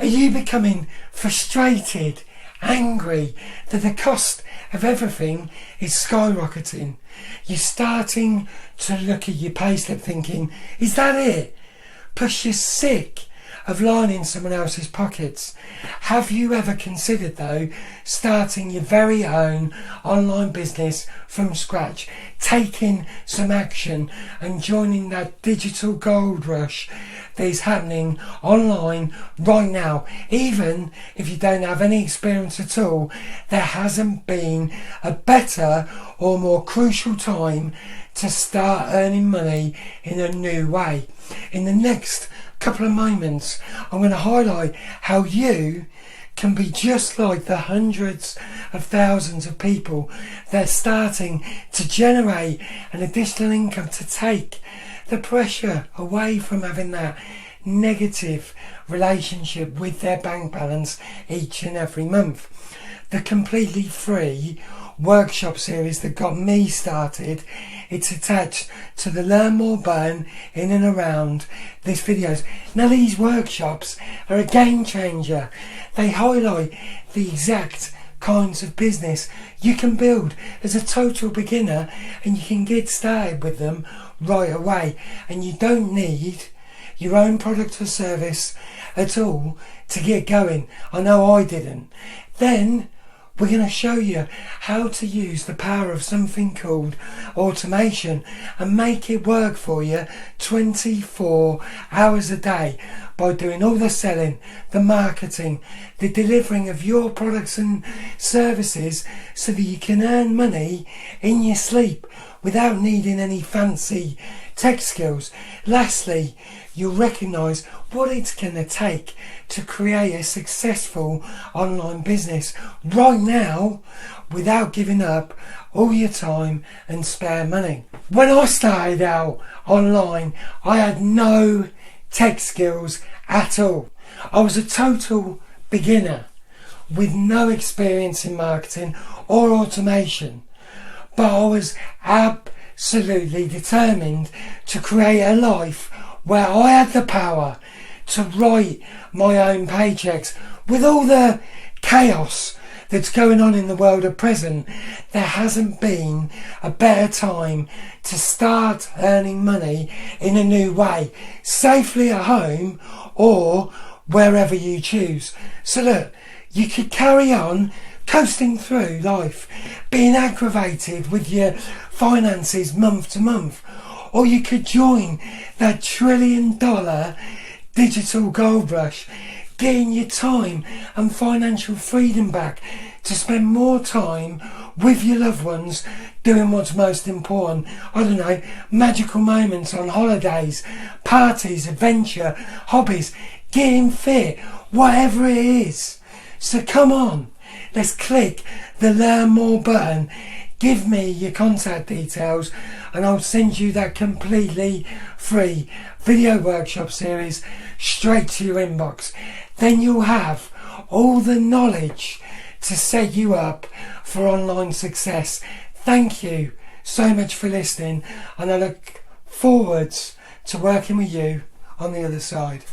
Are you becoming frustrated, angry that the cost of everything is skyrocketing? You're starting to look at your payslip thinking, is that it? Plus you're sick of lining someone else's pockets. Have you ever considered though starting your very own online business from scratch, taking some action and joining that digital gold rush that is happening online right now? Even if you don't have any experience at all, there hasn't been a better or more crucial time to start earning money in a new way. In the next couple of moments, I'm going to highlight how you can be just like the hundreds of thousands of people that are starting to generate an additional income to take the pressure away from having that negative relationship with their bank balance each and every month. The completely free workshop series that got me started, it's attached to the learn more button in and around this videos. Now these workshops are a game changer. They highlight the exact kinds of business you can build as a total beginner, and you can get started with them right away, and you don't need your own product or service at all to get going. I know I didn't. Then we're going to show you how to use the power of something called automation and make it work for you 24 hours a day by doing all the selling, the marketing, the delivering of your products and services so that you can earn money in your sleep without needing any fancy tech skills. Lastly, you'll recognise what it's going to take to create a successful online business right now without giving up all your time and spare money. When I started out online, I had no tech skills at all. I was a total beginner with no experience in marketing or automation, but I was absolutely determined to create a life where I had the power to write my own paychecks. With all the chaos that's going on in the world at present, there hasn't been a better time to start earning money in a new way, safely at home or wherever you choose. So look, you could carry on coasting through life, being aggravated with your finances month to month, or you could join that $1 trillion digital gold rush, getting your time and financial freedom back to spend more time with your loved ones doing what's most important. I don't know, magical moments on holidays, parties, adventure, hobbies, getting fit, whatever it is. So come on, let's click the learn more button. Give me your contact details and I'll send you that completely free video workshop series straight to your inbox. Then you'll have all the knowledge to set you up for online success. Thank you so much for listening, and I look forwards to working with you on the other side.